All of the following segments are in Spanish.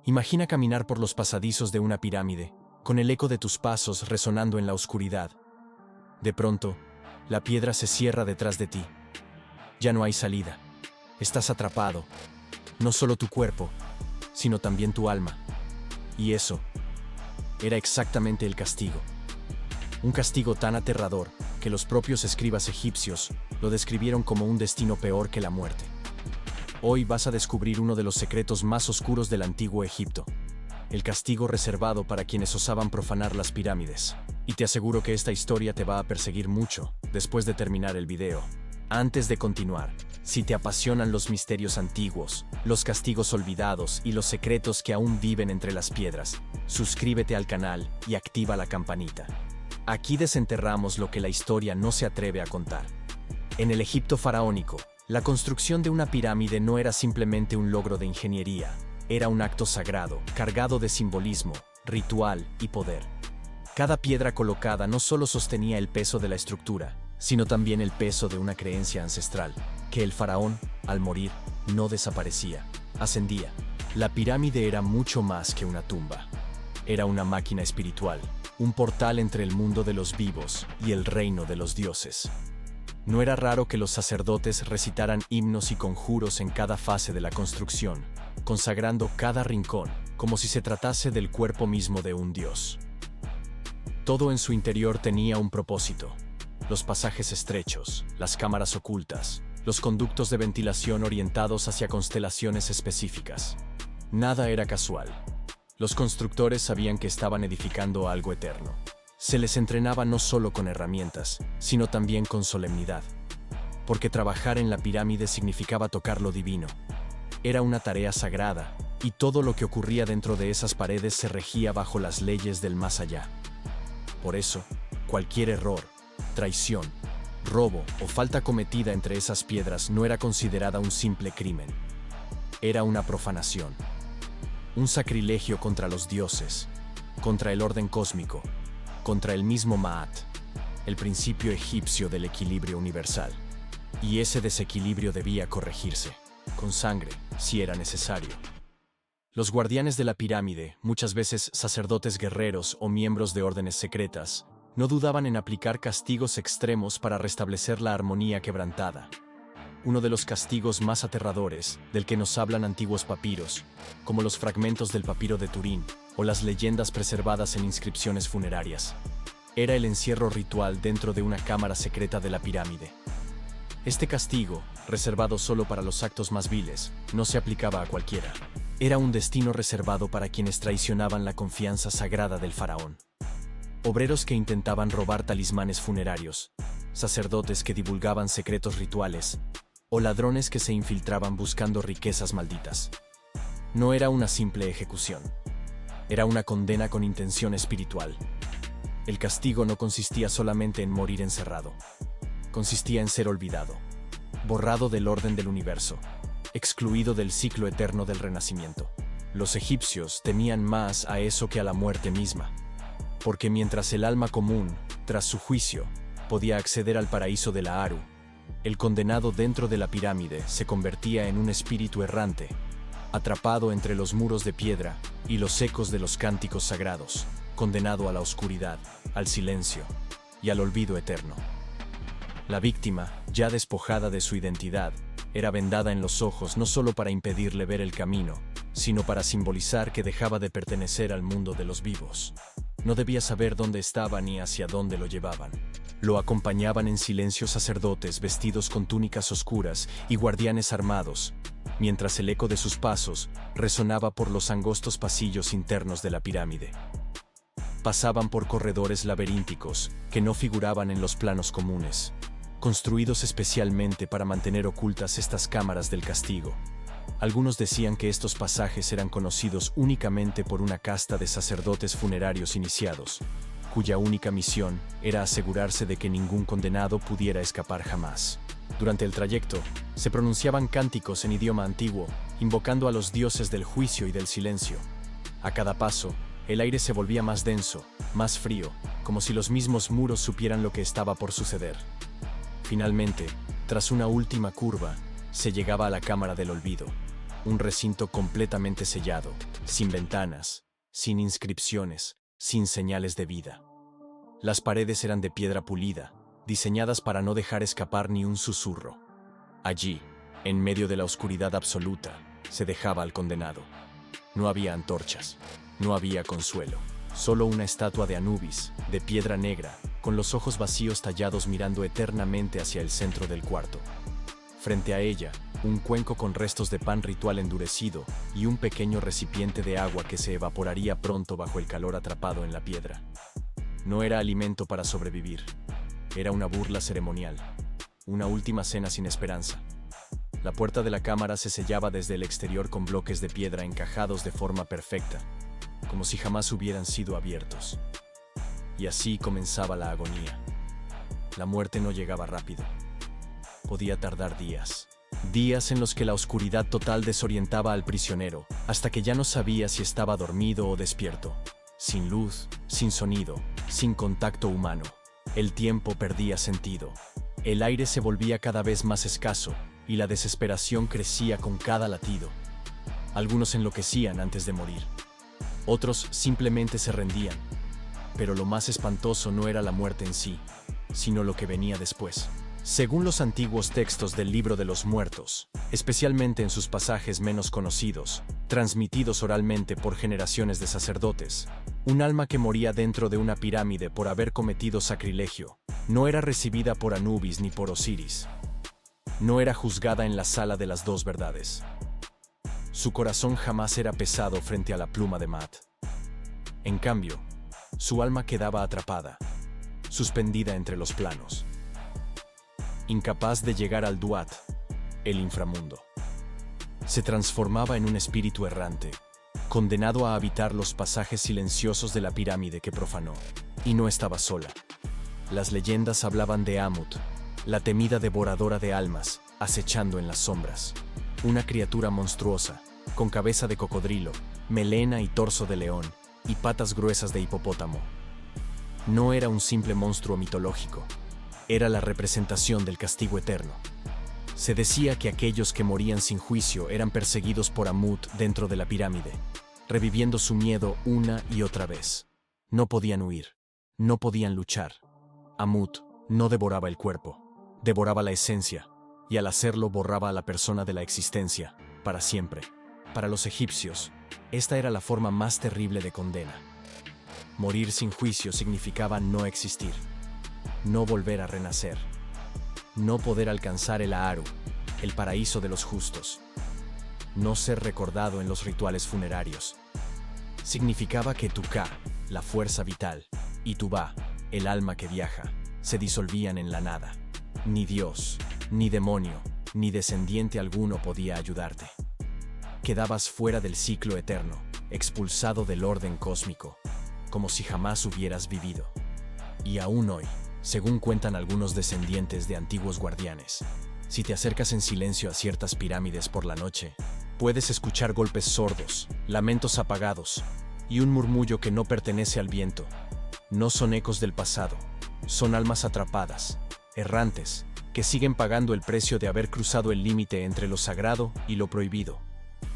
Imagina caminar por los pasadizos de una pirámide, con el eco de tus pasos resonando en la oscuridad. De pronto, la piedra se cierra detrás de ti. Ya no hay salida. Estás atrapado. No solo tu cuerpo, sino también tu alma. Y eso era exactamente el castigo. Un castigo tan aterrador que los propios escribas egipcios lo describieron como un destino peor que la muerte. Hoy vas a descubrir uno de los secretos más oscuros del antiguo Egipto, el castigo reservado para quienes osaban profanar las pirámides. Y te aseguro que esta historia te va a perseguir mucho después de terminar el video. Antes de continuar, si te apasionan los misterios antiguos, los castigos olvidados y los secretos que aún viven entre las piedras, suscríbete al canal y activa la campanita. Aquí desenterramos lo que la historia no se atreve a contar. En el Egipto faraónico, la construcción de una pirámide no era simplemente un logro de ingeniería, era un acto sagrado, cargado de simbolismo, ritual y poder. Cada piedra colocada no solo sostenía el peso de la estructura, sino también el peso de una creencia ancestral, que el faraón, al morir, no desaparecía, ascendía. La pirámide era mucho más que una tumba. Era una máquina espiritual, un portal entre el mundo de los vivos y el reino de los dioses. No era raro que los sacerdotes recitaran himnos y conjuros en cada fase de la construcción, consagrando cada rincón, como si se tratase del cuerpo mismo de un dios. Todo en su interior tenía un propósito: los pasajes estrechos, las cámaras ocultas, los conductos de ventilación orientados hacia constelaciones específicas. Nada era casual. Los constructores sabían que estaban edificando algo eterno. Se les entrenaba no solo con herramientas, sino también con solemnidad. Porque trabajar en la pirámide significaba tocar lo divino. Era una tarea sagrada, y todo lo que ocurría dentro de esas paredes se regía bajo las leyes del más allá. Por eso, cualquier error, traición, robo o falta cometida entre esas piedras no era considerada un simple crimen. Era una profanación. Un sacrilegio contra los dioses, contra el orden cósmico, contra el mismo Maat, el principio egipcio del equilibrio universal. Y ese desequilibrio debía corregirse, con sangre, si era necesario. Los guardianes de la pirámide, muchas veces sacerdotes guerreros o miembros de órdenes secretas, no dudaban en aplicar castigos extremos para restablecer la armonía quebrantada. Uno de los castigos más aterradores, del que nos hablan antiguos papiros, como los fragmentos del papiro de Turín o las leyendas preservadas en inscripciones funerarias, era el encierro ritual dentro de una cámara secreta de la pirámide. Este castigo, reservado solo para los actos más viles, no se aplicaba a cualquiera. Era un destino reservado para quienes traicionaban la confianza sagrada del faraón. Obreros que intentaban robar talismanes funerarios, sacerdotes que divulgaban secretos rituales, o ladrones que se infiltraban buscando riquezas malditas. No era una simple ejecución. Era una condena con intención espiritual. El castigo no consistía solamente en morir encerrado. Consistía en ser olvidado, borrado del orden del universo, excluido del ciclo eterno del renacimiento. Los egipcios temían más a eso que a la muerte misma, porque mientras el alma común, tras su juicio, podía acceder al paraíso de la Aru, el condenado dentro de la pirámide se convertía en un espíritu errante, atrapado entre los muros de piedra y los ecos de los cánticos sagrados, condenado a la oscuridad, al silencio y al olvido eterno. La víctima, ya despojada de su identidad, era vendada en los ojos no solo para impedirle ver el camino, sino para simbolizar que dejaba de pertenecer al mundo de los vivos. No debía saber dónde estaba ni hacia dónde lo llevaban. Lo acompañaban en silencio sacerdotes vestidos con túnicas oscuras y guardianes armados, mientras el eco de sus pasos resonaba por los angostos pasillos internos de la pirámide. Pasaban por corredores laberínticos que no figuraban en los planos comunes, construidos especialmente para mantener ocultas estas cámaras del castigo. Algunos decían que estos pasajes eran conocidos únicamente por una casta de sacerdotes funerarios iniciados, cuya única misión era asegurarse de que ningún condenado pudiera escapar jamás. Durante el trayecto, se pronunciaban cánticos en idioma antiguo, invocando a los dioses del juicio y del silencio. A cada paso, el aire se volvía más denso, más frío, como si los mismos muros supieran lo que estaba por suceder. Finalmente, tras una última curva, se llegaba a la cámara del olvido. un recinto completamente sellado, sin ventanas, sin inscripciones, sin señales de vida. Las paredes eran de piedra pulida, diseñadas para no dejar escapar ni un susurro. Allí, en medio de la oscuridad absoluta, se dejaba al condenado. No había antorchas, no había consuelo, solo una estatua de Anubis, de piedra negra, con los ojos vacíos tallados mirando eternamente hacia el centro del cuarto. Frente a ella, un cuenco con restos de pan ritual endurecido y un pequeño recipiente de agua que se evaporaría pronto bajo el calor atrapado en la piedra. No era alimento para sobrevivir, era una burla ceremonial, una última cena sin esperanza. La puerta de la cámara se sellaba desde el exterior con bloques de piedra encajados de forma perfecta, como si jamás hubieran sido abiertos. Y así comenzaba la agonía. La muerte no llegaba rápido. Podía tardar días. Días en los que la oscuridad total desorientaba al prisionero, hasta que ya no sabía si estaba dormido o despierto. Sin luz, sin sonido, sin contacto humano. El tiempo perdía sentido. El aire se volvía cada vez más escaso, y la desesperación crecía con cada latido. Algunos enloquecían antes de morir. Otros simplemente se rendían. Pero lo más espantoso no era la muerte en sí, sino lo que venía después. Según los antiguos textos del Libro de los Muertos, especialmente en sus pasajes menos conocidos, transmitidos oralmente por generaciones de sacerdotes, un alma que moría dentro de una pirámide por haber cometido sacrilegio, no era recibida por Anubis ni por Osiris. No era juzgada en la sala de las dos verdades. Su corazón jamás era pesado frente a la pluma de Maat. En cambio, su alma quedaba atrapada, suspendida entre los planos, incapaz de llegar al Duat, el inframundo. Se transformaba en un espíritu errante, condenado a habitar los pasajes silenciosos de la pirámide que profanó. Y no estaba sola. Las leyendas hablaban de Amut, la temida devoradora de almas, acechando en las sombras. Una criatura monstruosa, con cabeza de cocodrilo, melena y torso de león, y patas gruesas de hipopótamo. No era un simple monstruo mitológico, era la representación del castigo eterno. Se decía que aquellos que morían sin juicio eran perseguidos por Amut dentro de la pirámide, reviviendo su miedo una y otra vez. No podían huir, no podían luchar. Amut no devoraba el cuerpo, devoraba la esencia, y al hacerlo borraba a la persona de la existencia, para siempre. Para los egipcios, esta era la forma más terrible de condena. Morir sin juicio significaba no existir, no volver a renacer, no poder alcanzar el Aaru, el paraíso de los justos, no ser recordado en los rituales funerarios. Significaba que tu Ka, la fuerza vital, y tu Ba, el alma que viaja, se disolvían en la nada. Ni Dios, ni demonio, ni descendiente alguno podía ayudarte. Quedabas fuera del ciclo eterno, expulsado del orden cósmico, como si jamás hubieras vivido. Y aún hoy, según cuentan algunos descendientes de antiguos guardianes, si te acercas en silencio a ciertas pirámides por la noche, puedes escuchar golpes sordos, lamentos apagados y un murmullo que no pertenece al viento. No son ecos del pasado, son almas atrapadas, errantes, que siguen pagando el precio de haber cruzado el límite entre lo sagrado y lo prohibido.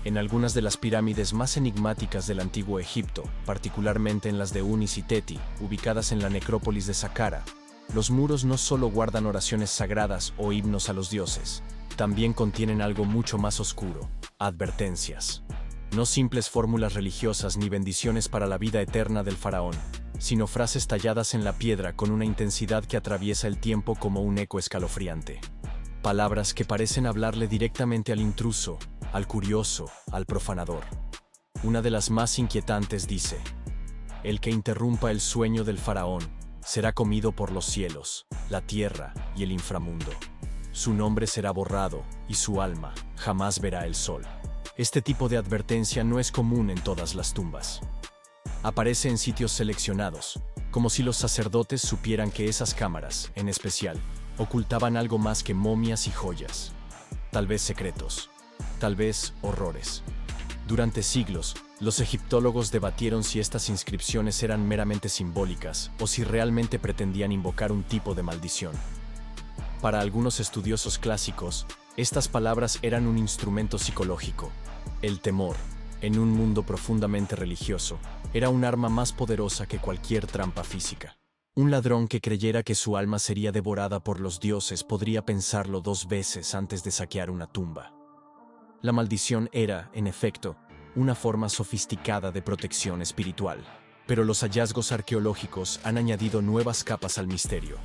En algunas de las pirámides más enigmáticas del antiguo Egipto, particularmente en las de Unis y Teti, ubicadas en la necrópolis de Saqqara, los muros no solo guardan oraciones sagradas o himnos a los dioses, también contienen algo mucho más oscuro: advertencias. No simples fórmulas religiosas ni bendiciones para la vida eterna del faraón, sino frases talladas en la piedra con una intensidad que atraviesa el tiempo como un eco escalofriante. Palabras que parecen hablarle directamente al intruso, al curioso, al profanador. Una de las más inquietantes dice: el que interrumpa el sueño del faraón será comido por los cielos, la tierra y el inframundo. Su nombre será borrado y su alma jamás verá el sol. Este tipo de advertencia no es común en todas las tumbas. Aparece en sitios seleccionados, como si los sacerdotes supieran que esas cámaras, en especial, ocultaban algo más que momias y joyas. Tal vez secretos, tal vez horrores. Durante siglos, los egiptólogos debatieron si estas inscripciones eran meramente simbólicas o si realmente pretendían invocar un tipo de maldición. Para algunos estudiosos clásicos, estas palabras eran un instrumento psicológico, El temor, en un mundo profundamente religioso, era un arma más poderosa que cualquier trampa física. Un ladrón que creyera que su alma sería devorada por los dioses podría pensarlo 2 veces antes de saquear una tumba. La maldición era, en efecto, una forma sofisticada de protección espiritual, pero los hallazgos arqueológicos han añadido nuevas capas al misterio.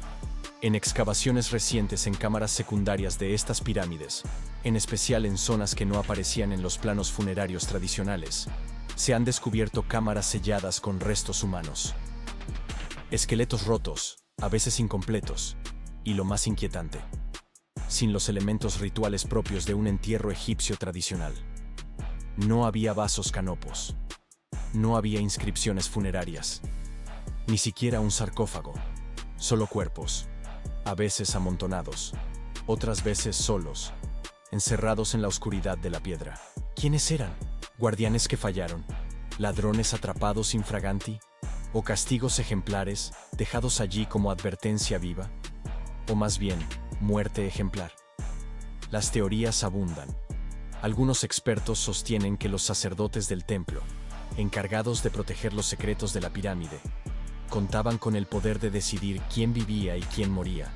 En excavaciones recientes en cámaras secundarias de estas pirámides, en especial en zonas que no aparecían en los planos funerarios tradicionales, se han descubierto cámaras selladas con restos humanos. Esqueletos rotos, a veces incompletos, y lo más inquietante, sin los elementos rituales propios de un entierro egipcio tradicional. No había vasos canopos, no había inscripciones funerarias, ni siquiera un sarcófago, solo cuerpos, a veces amontonados, otras veces solos, encerrados en la oscuridad de la piedra. ¿Quiénes eran? ¿Guardianes que fallaron? ¿Ladrones atrapados infraganti? ¿O castigos ejemplares dejados allí como advertencia viva? ¿O más bien, muerte ejemplar? Las teorías abundan. Algunos expertos sostienen que los sacerdotes del templo, encargados de proteger los secretos de la pirámide, contaban con el poder de decidir quién vivía y quién moría,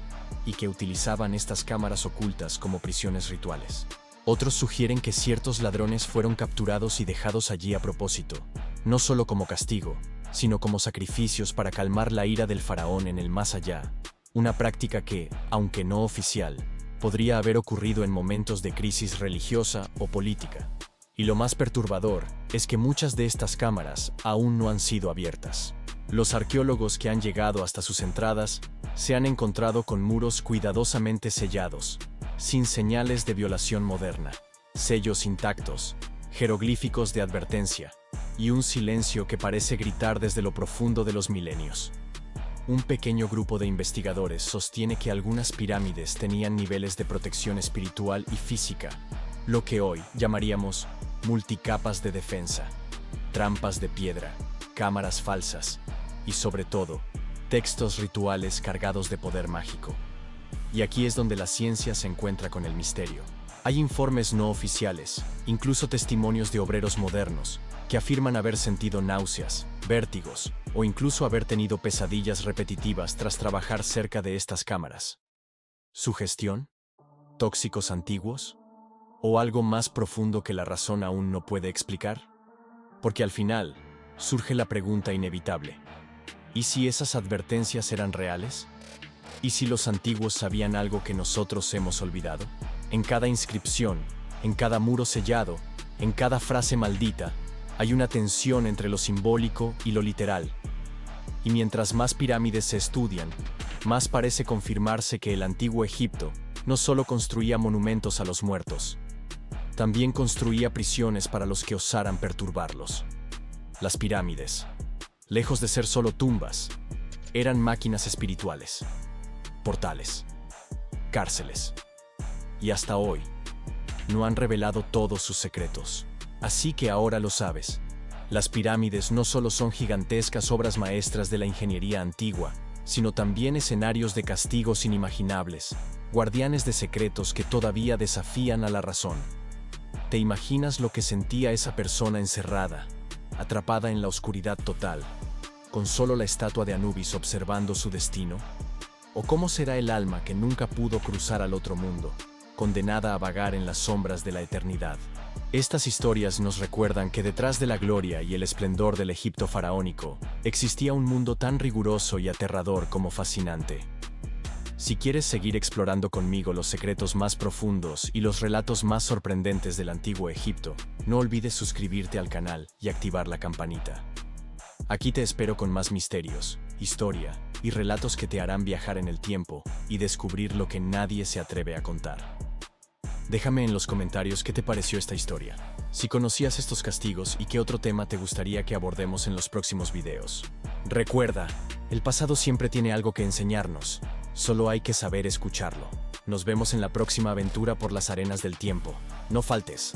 y que utilizaban estas cámaras ocultas como prisiones rituales. Otros sugieren que ciertos ladrones fueron capturados y dejados allí a propósito, no solo como castigo, sino como sacrificios para calmar la ira del faraón en el más allá, una práctica que, aunque no oficial, podría haber ocurrido en momentos de crisis religiosa o política. Y lo más perturbador es que muchas de estas cámaras aún no han sido abiertas. Los arqueólogos que han llegado hasta sus entradas se han encontrado con muros cuidadosamente sellados, sin señales de violación moderna, sellos intactos, jeroglíficos de advertencia, y un silencio que parece gritar desde lo profundo de los milenios. Un pequeño grupo de investigadores sostiene que algunas pirámides tenían niveles de protección espiritual y física, lo que hoy llamaríamos multicapas de defensa, trampas de piedra, cámaras falsas y, sobre todo, textos rituales cargados de poder mágico. Y aquí es donde la ciencia se encuentra con el misterio. Hay informes no oficiales, incluso testimonios de obreros modernos, que afirman haber sentido náuseas, vértigos o incluso haber tenido pesadillas repetitivas tras trabajar cerca de estas cámaras. ¿Sugestión? ¿Tóxicos antiguos? ¿O algo más profundo que la razón aún no puede explicar? Porque al final, surge la pregunta inevitable: ¿y si esas advertencias eran reales? ¿Y si los antiguos sabían algo que nosotros hemos olvidado? En cada inscripción, en cada muro sellado, en cada frase maldita, hay una tensión entre lo simbólico y lo literal. Y mientras más pirámides se estudian, más parece confirmarse que el antiguo Egipto no solo construía monumentos a los muertos, también construía prisiones para los que osaran perturbarlos. Las pirámides, lejos de ser solo tumbas, eran máquinas espirituales, portales, cárceles. Y hasta hoy, no han revelado todos sus secretos. Así que ahora lo sabes. Las pirámides no solo son gigantescas obras maestras de la ingeniería antigua, sino también escenarios de castigos inimaginables, guardianes de secretos que todavía desafían a la razón. ¿Te imaginas lo que sentía esa persona encerrada, atrapada en la oscuridad total, con solo la estatua de Anubis observando su destino? ¿O cómo será el alma que nunca pudo cruzar al otro mundo, condenada a vagar en las sombras de la eternidad? Estas historias nos recuerdan que detrás de la gloria y el esplendor del Egipto faraónico, existía un mundo tan riguroso y aterrador como fascinante. Si quieres seguir explorando conmigo los secretos más profundos y los relatos más sorprendentes del antiguo Egipto, no olvides suscribirte al canal y activar la campanita. Aquí te espero con más misterios, historia y relatos que te harán viajar en el tiempo y descubrir lo que nadie se atreve a contar. Déjame en los comentarios qué te pareció esta historia, si conocías estos castigos y qué otro tema te gustaría que abordemos en los próximos videos. Recuerda, el pasado siempre tiene algo que enseñarnos, solo hay que saber escucharlo. Nos vemos en la próxima aventura por las arenas del tiempo. No faltes.